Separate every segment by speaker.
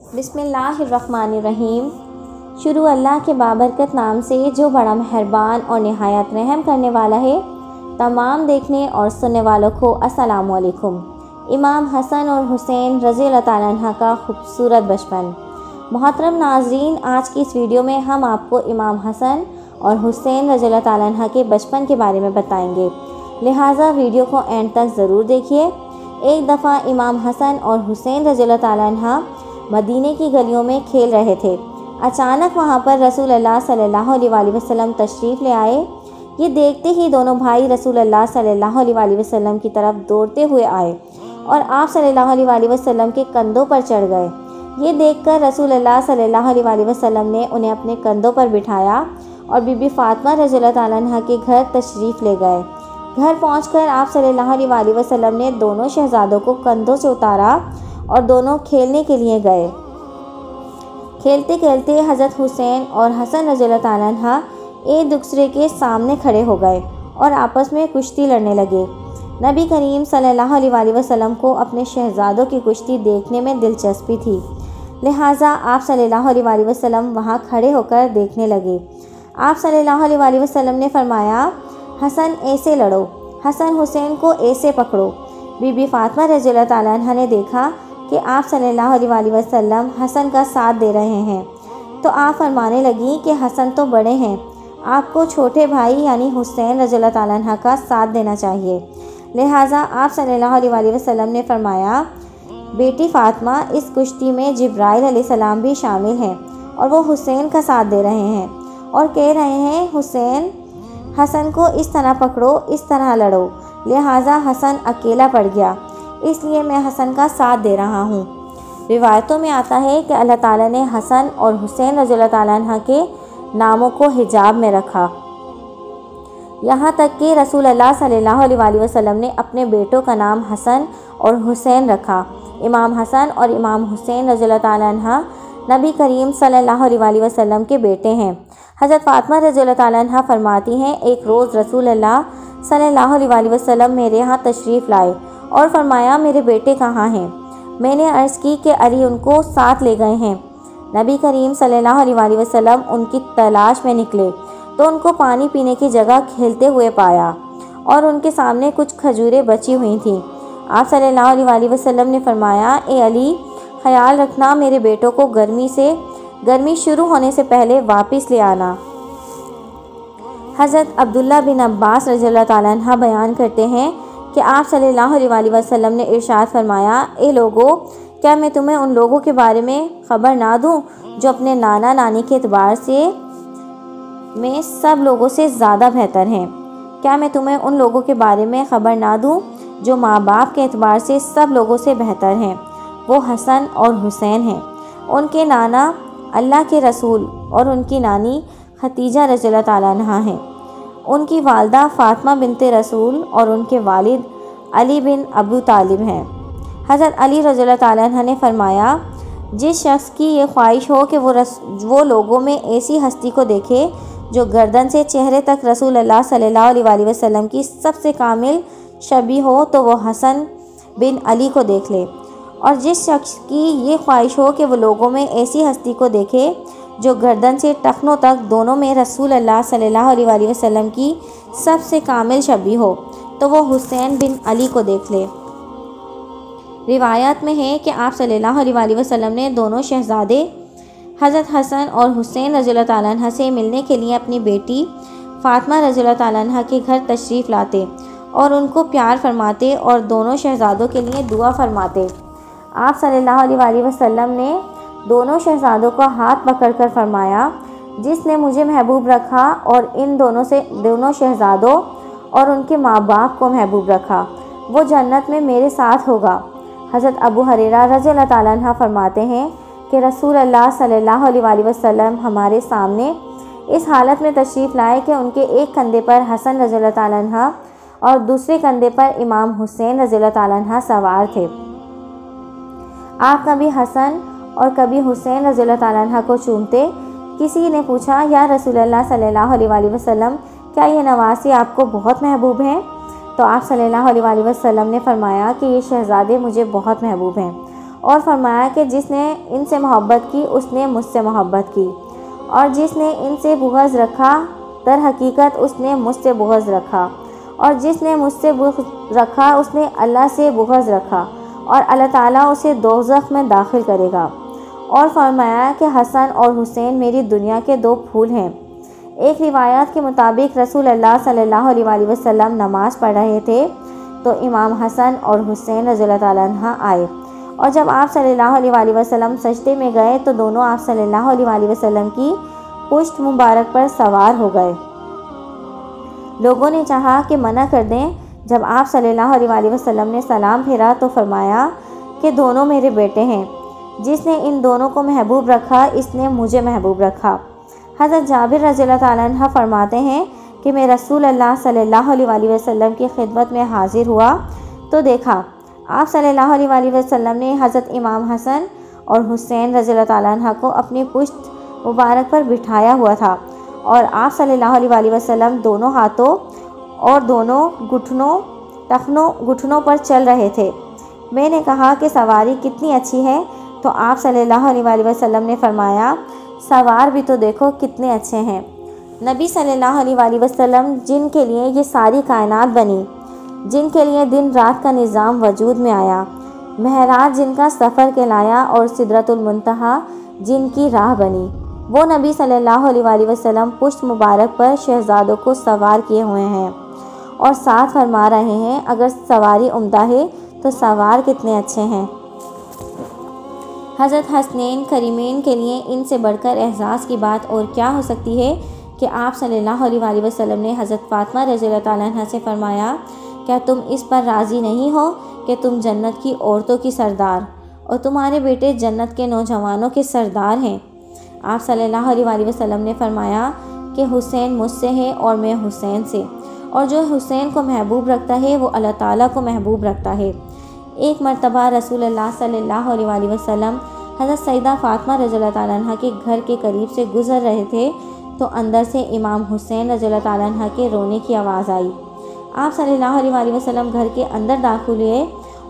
Speaker 1: बिस्मिल्लाहिर्रहमानिर्रहीम। शुरू अल्लाह के बाबरकत नाम से जो बड़ा मेहरबान और निहायत रहम करने वाला है। तमाम देखने और सुनने वालों को अस्सलामु अलैकुम। इमाम हसन और हुसैन रज़ी अल्लाह तआला अन्हा का खूबसूरत बचपन। मोहतरम नाज़रीन, आज की इस वीडियो में हम आपको इमाम हसन और हुसैन रज़ी अल्लाह तआला अन्हा के बचपन के बारे में बताएंगे, लिहाजा वीडियो को एंड तक ज़रूर देखिए। एक दफ़ा इमाम हसन और हुसैन रज़ी अल्लाह तआला अन्हा मदीने की गलियों में खेल रहे थे। अचानक वहाँ पर रसूल अल्लाह सल्लल्लाहु अलैहि वसल्लम तशरीफ़ ले आए। ये देखते ही दोनों भाई रसूल अल्लाह सल्लल्लाहु अलैहि वसल्लम की तरफ दौड़ते हुए आए और आप सल्लल्लाहु अलैहि वसल्लम के कंधों पर चढ़ गए। ये देखकर रसूल अल्लाह सल्लल्लाहु अलैहि वसल्लम ने उन्हें अपने कंधों पर बिठाया और बीबी फ़ातिमा रज़ी अल्लाह तआला अन्हा के घर तशरीफ़ ले गए। घर पहुँचकर आप सल्लल्लाहु अलैहि वसल्लम ने दोनों शहज़ादों को कंधों से उतारा और दोनों खेलने के लिए गए। खेलते खेलते हज़रत हुसैन और हसन रज़ी अल्लाह तआला अन्हा एक दूसरे के सामने खड़े हो गए और आपस में कुश्ती लड़ने लगे। नबी करीम सल्लल्लाहु अलैहि वसल्लम को अपने शहज़ादों की कुश्ती देखने में दिलचस्पी थी, लिहाजा आप सल्लल्लाहु अलैहि वसल्लम वहाँ खड़े होकर देखने लगे। आप सल्लल्लाहु अलैहि वसल्लम ने फरमाया, हसन ऐसे लड़ो, हसन हुसैन को ऐसे पकड़ो। बीबी फ़ातिमा रज़ी अल्लाह तआला अन्हा ने देखा कि आप सल्लल्लाहु अलैहि वसल्लम हसन का साथ दे रहे हैं, तो आप फरमाने लगी कि हसन तो बड़े हैं, आपको छोटे भाई यानी हुसैन रज़ी अल्लाह तआला अन्हा का साथ देना चाहिए। लिहाजा आप सल्लल्लाहु अलैहि वसल्लम ने फरमाया, बेटी फ़ातिमा, इस कुश्ती में जिब्राइल अलैहिस्सलाम भी शामिल हैं और वो हुसैन का साथ दे रहे हैं और कह रहे हैं, हुसैन हसन को इस तरह पकड़ो, इस तरह लड़ो। लिहाजा हसन अकेला पड़ गया, इसलिए मैं हसन का साथ दे रहा हूँ। रिवायतों में आता है कि अल्लाह ताला ने हसन और हुसैन रज़ी अल्लाह तआला अन्हा के नामों को हिजाब में रखा। यहाँ तक कि रसूल अल्लाह सल्लल्लाहु अलैहि वसल्लम ने अपने बेटों का नाम हसन और हुसैन रखा। इमाम हसन और इमाम हुसैन रज़ी अल्लाह तआला अन्हा नबी करीम सल्लल्लाहु अलैहि वसल्लम के बेटे हैं। हज़रत फ़ातिमा रज़ी अल्लाह तआला अन्हा फरमाती हैं, एक रोज़ रसूल अल्लाह सल्लल्लाहु अलैहि वसल्लम मेरे यहाँ तशरीफ़ लाए और फरमाया, मेरे बेटे कहाँ हैं? मैंने अर्ज़ की कि अली उनको साथ ले गए हैं। नबी करीम सल्लल्लाहु अलैहि वसल्लम उनकी तलाश में निकले तो उनको पानी पीने की जगह खेलते हुए पाया और उनके सामने कुछ खजूरें बची हुई थीं। आप सल्लल्लाहु अलैहि वसल्लम ने फरमाया, ए अली, ख्याल रखना मेरे बेटों को गर्मी शुरू होने से पहले वापस ले आना। हज़रत अब्दुल्ला बिन अब्बास रज़ी अल्लाह तआला अन्हा बयान करते हैं कि आप सल्लल्लाहु अलैहि वसल्लम ने इरशाद फरमाया, ए लोगों, क्या मैं तुम्हें उन लोगों के बारे में ख़बर ना दूँ जो अपने नाना नानी के एतबार से में सब लोगों से ज़्यादा बेहतर हैं? क्या मैं तुम्हें उन लोगों के बारे में ख़बर ना दूँ जो माँ बाप के एतबार से सब लोगों से बेहतर हैं? वो हसन और हुसैन हैं। उनके नाना अल्लाह के रसूल और उनकी नानी खतीजा रज़ी अल्लाह तआला अन्हा हैं। उनकी वालदा फ़ातिमा बिनते रसूल और उनके वालिद अली बिन अबू तालिब हैं। हज़रत अली रज़ी अल्लाह तआला अन्हा ने फरमाया, जिस शख्स की ये ख्वाहिश हो कि वो लोगों में ऐसी हस्ती को देखे जो गर्दन से चेहरे तक रसूल अल्लाह सल्लल्लाहु अलैहि वसल्लम की सबसे कामिल शबी हो, तो वो हसन बिन अली को देख ले। और जिस शख्स की ये ख्वाहिश हो कि वो लोगों में ऐसी हस्ती को देखे जो गर्दन से टखनों तक दोनों में रसूल अल्लाह सल्लल्लाहु अलैहि वसल्लम की सबसे कामिल शबी हो, तो वो हुसैन बिन अली को देख ले। रिवायत में है कि आप सल्लल्लाहु अलैहि वसल्लम ने दोनों शहज़ादे हज़रत हसन और हुसैन रज़ी अल्लाह तआला अन्हा से मिलने के लिए अपनी बेटी फ़ातिमा रज़ी अल्लाह तआला अन्हा के घर तशरीफ़ लाते और उनको प्यार फरमाते और दोनों शहज़ादों के लिए दुआ फरमाते। आप सल्लल्लाहु अलैहि वसल्लम ने दोनों शहज़ादों का हाथ पकड़कर फरमाया, जिसने मुझे महबूब रखा और इन दोनों शहज़ादों और उनके माँ बाप को महबूब रखा, वो जन्नत में मेरे साथ होगा। हज़रत अबू हुरैरा रज़ी अल्लाह तआला अन्हा फरमाते हैं कि रसूल अल्लाह सल्लल्लाहु अलैहि वसल्लम हमारे सामने इस हालत में तशरीफ़ लाए कि उनके एक कंधे पर हसन रज़ी अल्लाह तआला अन्हा और दूसरे कंधे पर इमाम हुसैन रज़ी अल्लाह तआला अन्हा सवार थे। आप कभी हसन और कभी हुसैन रज़ी अल्लाह तआला अन्हा को चूमते। किसी ने पूछा, या रसूल अल्लाह सल्लल्लाहु अलैहि वसल्लम, क्या ये नवासी आपको बहुत महबूब हैं? तो आप सल्लल्लाहु अलैहि वसल्लम ने फरमाया कि ये शहज़ादे मुझे बहुत महबूब हैं और फरमाया कि जिसने इनसे मोहब्बत की उसने मुझसे मोहब्बत की, और जिसने इनसे बुग़्ज़ रखा दर हकीकत उसने मुझसे बुग़्ज़ रखा, और जिसने मुझसे बुग़्ज़ रखा उसने अल्लाह से बुग़्ज़ रखा, और अल्लाह ताला उसे दोज़ख में दाखिल करेगा। और फरमाया कि हसन और हुसैन मेरी दुनिया के 2 फूल हैं। एक रिवायत के मुताबिक रसूल अल्लाह सल्लल्लाहु अलैहि वसल्लम नमाज पढ़ रहे थे तो इमाम हसन और हुसैन रज़ियल्लाहु ताला अन्हा आए, और जब आप सल्लल्लाहु अलैहि वसल्लम सजदे में गए तो दोनों आप सल्लल्लाहु अलैहि वसल्लम की पुश्त मुबारक पर सवार हो गए। लोगों ने चाहा कि मना कर दें। जब आप सल्लल्लाहु अलैहि वसल्लम ने सलाम फेरा तो फरमाया कि दोनों मेरे बेटे हैं, जिसने इन दोनों को महबूब रखा इसने मुझे महबूब रखा। हज़रत जाबिर रज़ियल्लाहु ताला अन्हु फरमाते हैं कि मैं रसूल अल्लाह सल्लल्लाहु अलैहि वसल्लम की खिदमत में हाजिर हुआ तो देखा आप सल्लल्लाहु अलैहि वसल्लम ने हज़रत इमाम हसन और हुसैन रज़ियल्लाहु ताला अन्हु को अपनी पुश्त मुबारक पर बिठाया हुआ था, और आप सल्लल्लाहु अलैहि वसल्लम दोनों हाथों और दोनों घुटनों पर चल रहे थे। मैंने कहा कि सवारी कितनी अच्छी है, तो आप सल्लल्लाहु अलैहि वसल्लम ने फरमाया सवार भी तो देखो कितने अच्छे हैं। नबी सल्लल्लाहु अलैहि वसल्लम जिनके लिए ये सारी कायनात बनी, जिनके लिए दिन रात का निज़ाम वजूद में आया, महराज जिनका सफ़र कहलाया और सिदरतुल मुंतहा जिनकी राह बनी, वो नबी सल्लल्लाहु अलैहि वसल्लम पुश्त मुबारक पर शहज़ादों को सवार किए हुए हैं और साथ फरमा रहे हैं अगर सवारी उम्दा है तो सवार कितने अच्छे हैं। हज़रत हसनैन करीमैन के लिए इनसे बढ़कर एहसास की बात और क्या हो सकती है कि आप सल्लल्लाहु अलैहि वसल्लम ने हज़रत फ़ातिमा रज़ियल्लाहु ताला अन्हा से फरमाया क्या तुम इस पर राज़ी नहीं हो कि तुम जन्नत की औरतों की सरदार और तुम्हारे बेटे जन्नत के नौजवानों के सरदार हैं। आप सल्लल्लाहु अलैहि वसल्लम ने फरमाया कि हुसैन मुझसे है और मैं हुसैन से, और जो हुसैन को महबूब रखता है वो अल्लाह ताला को महबूब रखता है। एक मरतबा रसूलुल्लाह सल्लल्लाहु अलैहि वसल्लम हज़रत सईदा फ़ातिमा रज़ियल्लाहु ताला अन्हा के घर के करीब से गुज़र रहे थे तो अंदर से इमाम हुसैन रज़ियल्लाहु ताला अन्हा के रोने की आवाज़ आई। आप सल्लल्लाहु अलैहि वसल्लम घर के अंदर दाखिल हुए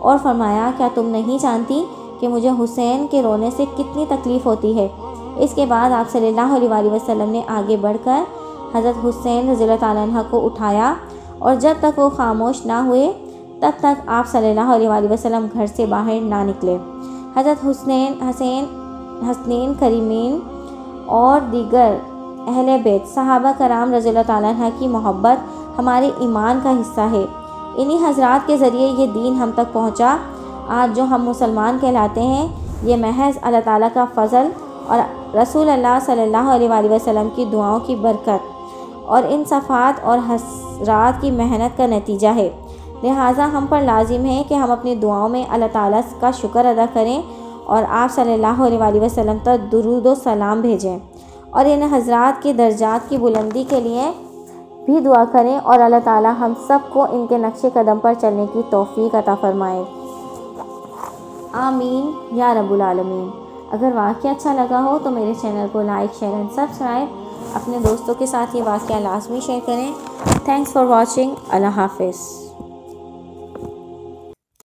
Speaker 1: और फरमाया क्या तुम नहीं जानती कि मुझे हुसैन के रोने से कितनी तकलीफ़ होती है। इसके बाद आप सल्लल्लाहु अलैहि वसल्लम ने आगे बढ़कर हज़रत हुसैन रज़ियल्लाहु ताला अन्हा को उठाया, और जब तक वो खामोश ना हुए तब तक आप सल्लल्लाहु अलैहि वसल्लम घर से बाहर ना निकले। हज़रत हसनैन करीमैन और दीगर अहले बैत सहाबा कराम रज़ियल्लाहु ताला अन्हा की मोहब्बत हमारे ईमान का हिस्सा है। इन्हीं हज़रात के ज़रिए ये दीन हम तक पहुँचा। आज जो हम मुसलमान कहलाते हैं ये महज अल्लाह ताला का फ़ज़ल और रसूल अल्लाह सल्लल्लाहु अलैहि वसल्लम की दुआओं की बरकत और इन सफ़ात और हसरात की मेहनत का नतीजा है। लिहाजा हम पर लाजिम है कि हम अपनी दुआओं में अल्लाह ताला का शुक्र अदा करें और आप सल्लल्लाहु अलैहि वसल्लम तक दुरूद व सलाम भेजें, और इन हज़रात के दर्जात की बुलंदी के लिए भी दुआ करें, और अल्लाह ताला हम सब को इनके नक्शे कदम पर चलने की तौफ़ीक अता फ़रमाए। आमीन या रब्बुल आलमीन। अगर वाक़या अच्छा लगा हो तो मेरे चैनल को लाइक, शेयर एंड सब्सक्राइब। अपने दोस्तों के साथ ये वाक़या लाज़मी शेयर करें। Thanks for watching. अल्लाह हाफ़िज़।